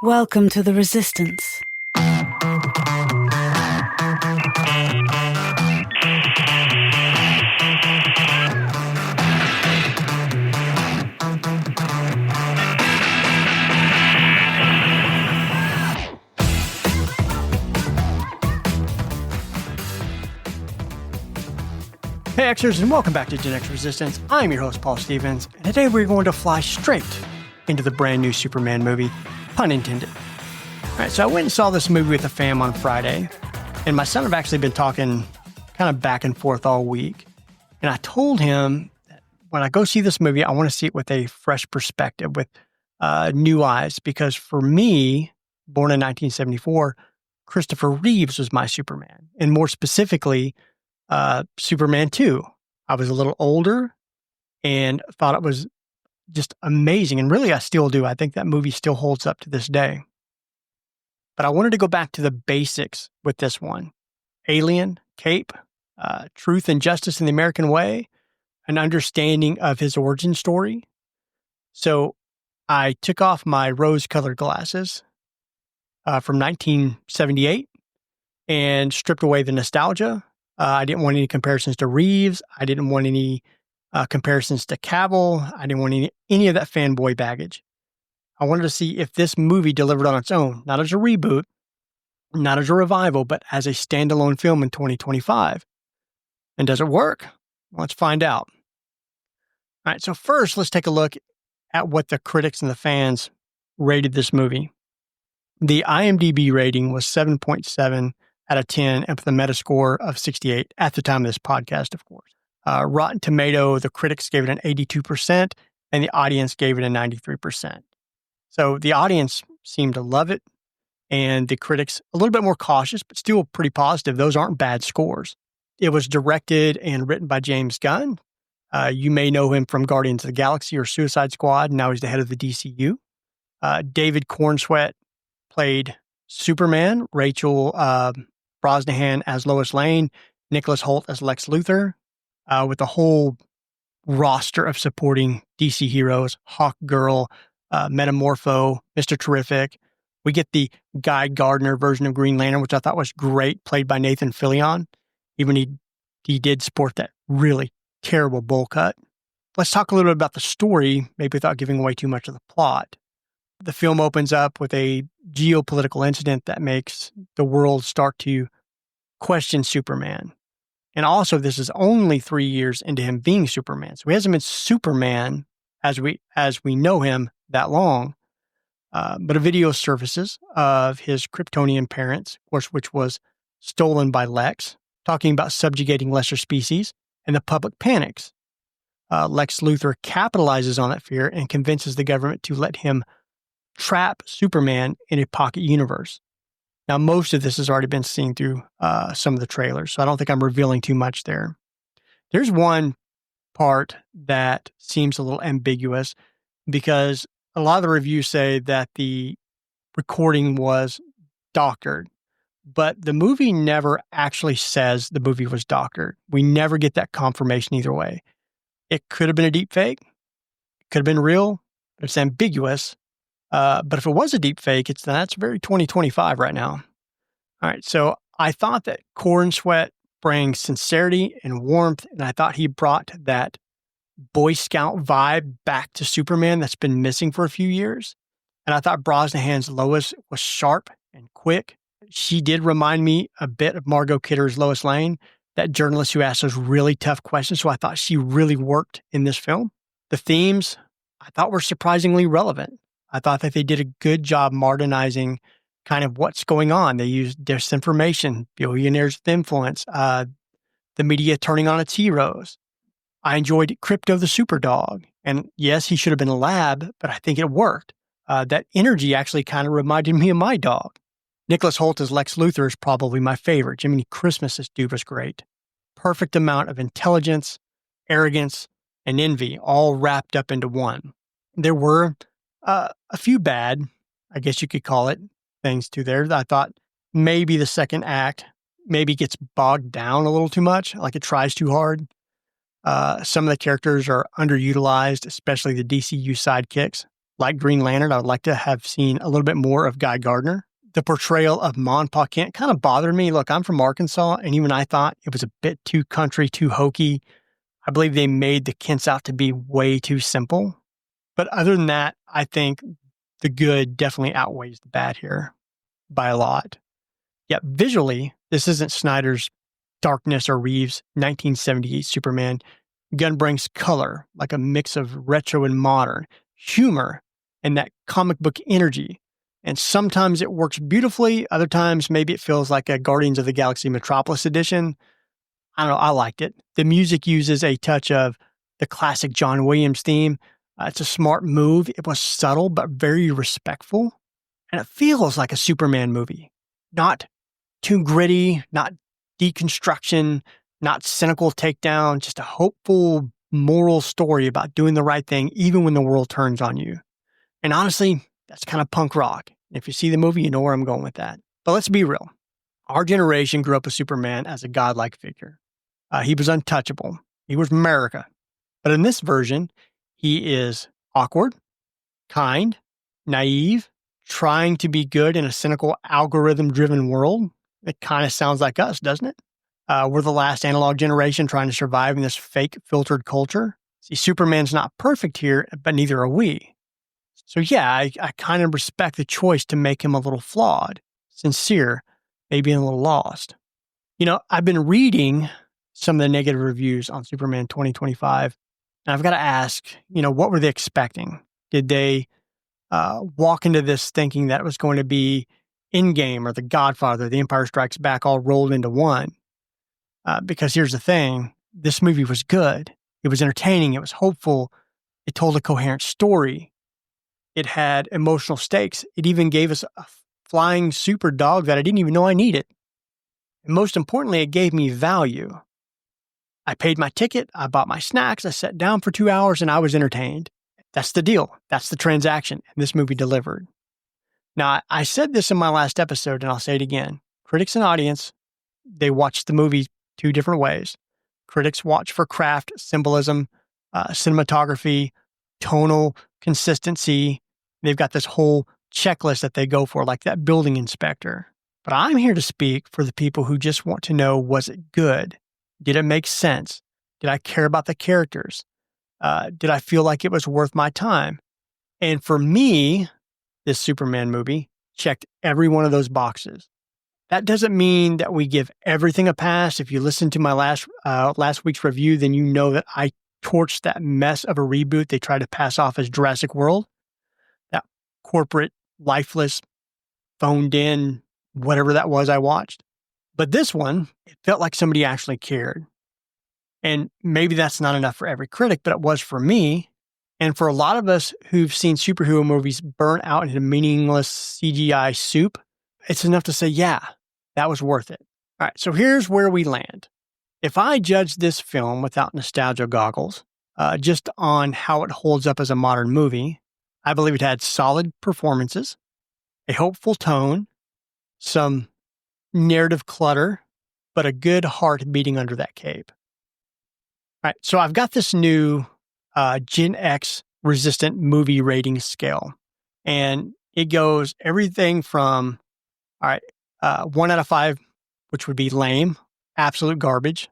Welcome to the Resistance. Hey Xers, and welcome back to Gen X Resistance. I'm your host, Paul Stevens, and today we're going to fly straight into the brand new Superman movie, pun intended. Alright, so I went and saw this movie with a fam on Friday, and my son have actually been talking kind of back and forth all week, and I told him that when I go see this movie, I want to see it with a fresh perspective, with new eyes, because for me, born in 1974, Christopher Reeves was my Superman, and more specifically, Superman 2. I was a little older and thought it was just amazing. And really, I still do. I think that movie still holds up to this day. But I wanted to go back to the basics with this one. Alien, Cape, truth and justice in the American way, an understanding of his origin story. So I took off my rose-colored glasses from 1978 and stripped away the nostalgia. I didn't want any comparisons to Reeves. I didn't want any comparisons to Cavill. I didn't want any of that fanboy baggage. I wanted to see if this movie delivered on its own, not as a reboot, not as a revival, but as a standalone film in 2025. And does it work? Let's find out. All right, so first, let's take a look at what the critics and the fans rated this movie. The IMDb rating was 7.7 out of 10, and with a Metascore of 68 at the time of this podcast, of course. Rotten Tomato, the critics gave it an 82%, and the audience gave it a 93%. So the audience seemed to love it, and the critics a little bit more cautious, but still pretty positive. Those aren't bad scores. It was directed and written by James Gunn. You may know him from Guardians of the Galaxy or Suicide Squad. Now he's the head of the DCU. David Cornsweet played Superman, Rachel Brosnahan as Lois Lane, Nicholas Hoult as Lex Luthor, with a whole roster of supporting DC heroes, Hawkgirl, Metamorpho, Mr. Terrific. We get the Guy Gardner version of Green Lantern, which I thought was great, played by Nathan Fillion, even he did sport that really terrible bowl cut. Let's talk a little bit about the story, maybe without giving away too much of the plot. The film opens up with a geopolitical incident that makes the world start to question Superman. And also, this is only 3 years into him being Superman. So he hasn't been Superman as we know him that long. But a video surfaces of his Kryptonian parents, of course, which was stolen by Lex, talking about subjugating lesser species, and the public panics. Lex Luthor capitalizes on that fear and convinces the government to let him trap Superman in a pocket universe. Now, most of this has already been seen through some of the trailers, so I don't think I'm revealing too much there. There's one part that seems a little ambiguous because a lot of the reviews say that the recording was doctored, but the movie never actually says the movie was doctored. We never get that confirmation either way. It could have been a deep fake. It could have been real. It's ambiguous. But if it was a deep fake, that's very 2025 right now. All right, so I thought that Cornsweet brings sincerity and warmth, and I thought he brought that Boy Scout vibe back to Superman that's been missing for a few years. And I thought Brosnahan's Lois was sharp and quick. She did remind me a bit of Margot Kidder's Lois Lane, that journalist who asked those really tough questions, so I thought she really worked in this film. The themes, I thought were surprisingly relevant. I thought that they did a good job modernizing kind of what's going on. They used disinformation, billionaires with influence, the media turning on its heroes. I enjoyed Krypto the Superdog. And yes, he should have been a lab, but I think it worked. That energy actually kind of reminded me of my dog. Nicholas Hoult as Lex Luthor is probably my favorite. Jiminy Christmas, this dude was great. Perfect amount of intelligence, arrogance, and envy, all wrapped up into one. There were a few bad, I guess you could call it, things to there. I thought maybe the second act maybe gets bogged down a little too much, like it tries too hard. Some of the characters are underutilized, especially the DCU sidekicks. Like Green Lantern, I would like to have seen a little bit more of Guy Gardner. The portrayal of Ma and Pa Kent kind of bothered me. Look, I'm from Arkansas, and even I thought it was a bit too country, too hokey. I believe they made the Kents out to be way too simple. But other than that, I think the good definitely outweighs the bad here by a lot. Yet visually, this isn't Snyder's darkness or Reeves' 1978 Superman. Gunn brings color, like a mix of retro and modern, humor, and that comic book energy. And sometimes it works beautifully. Other times, maybe it feels like a Guardians of the Galaxy Metropolis edition. I don't know. I liked it. The music uses a touch of the classic John Williams theme. It's a smart move. It was subtle, but very respectful. And it feels like a Superman movie. Not too gritty, not deconstruction, not cynical takedown, just a hopeful moral story about doing the right thing even when the world turns on you. And honestly, that's kind of punk rock. If you see the movie, you know where I'm going with that. But let's be real. Our generation grew up with Superman as a godlike figure. He was untouchable. He was America. But in this version, he is awkward, kind, naive, trying to be good in a cynical, algorithm-driven world. It kind of sounds like us, doesn't it? We're the last analog generation trying to survive in this fake, filtered culture. See, Superman's not perfect here, but neither are we. So yeah, I kind of respect the choice to make him a little flawed, sincere, maybe a little lost. You know, I've been reading some of the negative reviews on Superman 2025, and I've got to ask, what were they expecting? Did they walk into this thinking that it was going to be Endgame or The Godfather, The Empire Strikes Back all rolled into one? Because here's the thing, this movie was good. It was entertaining. It was hopeful. It told a coherent story. It had emotional stakes. It even gave us a flying super dog that I didn't even know I needed. And most importantly, it gave me value. I paid my ticket. I bought my snacks. I sat down for 2 hours and I was entertained. That's the deal. That's the transaction. And this movie delivered. Now, I said this in my last episode, and I'll say it again. Critics and audience, they watch the movie two different ways. Critics watch for craft, symbolism, cinematography, tonal consistency. They've got this whole checklist that they go for, like that building inspector. But I'm here to speak for the people who just want to know, was it good? Did it make sense? Did I care about the characters? Did I feel like it was worth my time? And for me, this Superman movie checked every one of those boxes. That doesn't mean that we give everything a pass. If you listen to my last week's review, then you know that I torched that mess of a reboot they tried to pass off as Jurassic World. That corporate, lifeless, phoned in, whatever that was I watched. But this one, it felt like somebody actually cared. And maybe that's not enough for every critic, but it was for me. And for a lot of us who've seen superhero movies burn out into meaningless CGI soup, it's enough to say, yeah, that was worth it. All right, so here's where we land. If I judge this film without nostalgia goggles, just on how it holds up as a modern movie, I believe it had solid performances, a hopeful tone, some narrative clutter, but a good heart beating under that cape. All right, so I've got this new Gen X resistant movie rating scale, and it goes everything from, 1 out of 5, which would be lame, absolute garbage,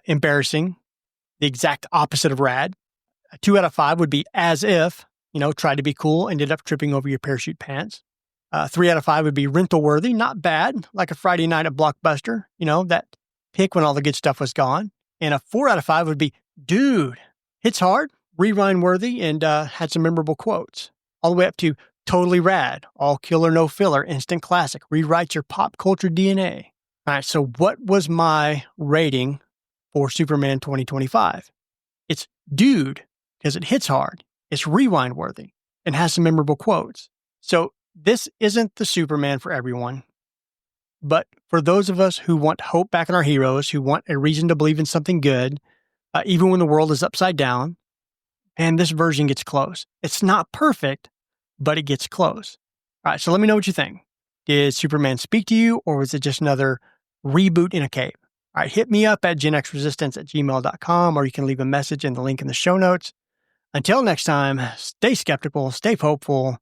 embarrassing, the exact opposite of rad. A 2 out of 5 would be as if, tried to be cool, ended up tripping over your parachute pants. 3 out of 5 would be rental worthy, not bad, like a Friday night at Blockbuster, that pick when all the good stuff was gone. And a 4 out of 5 would be, dude, hits hard, rewind worthy, and had some memorable quotes. All the way up to totally rad, all killer, no filler, instant classic, rewrites your pop culture DNA. All right, so what was my rating for Superman 2025? It's dude, because it hits hard, it's rewind worthy, and has some memorable quotes. So this isn't the Superman for everyone, but for those of us who want hope back in our heroes, who want a reason to believe in something good, even when the world is upside down, and this version gets close. It's not perfect, but it gets close. All right, so let me know what you think. Did Superman speak to you, or was it just another reboot in a cape? All right, hit me up at genxresistance@gmail.com, or you can leave a message in the link in the show notes. Until next time, stay skeptical, stay hopeful,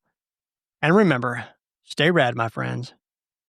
and remember, stay rad, my friends.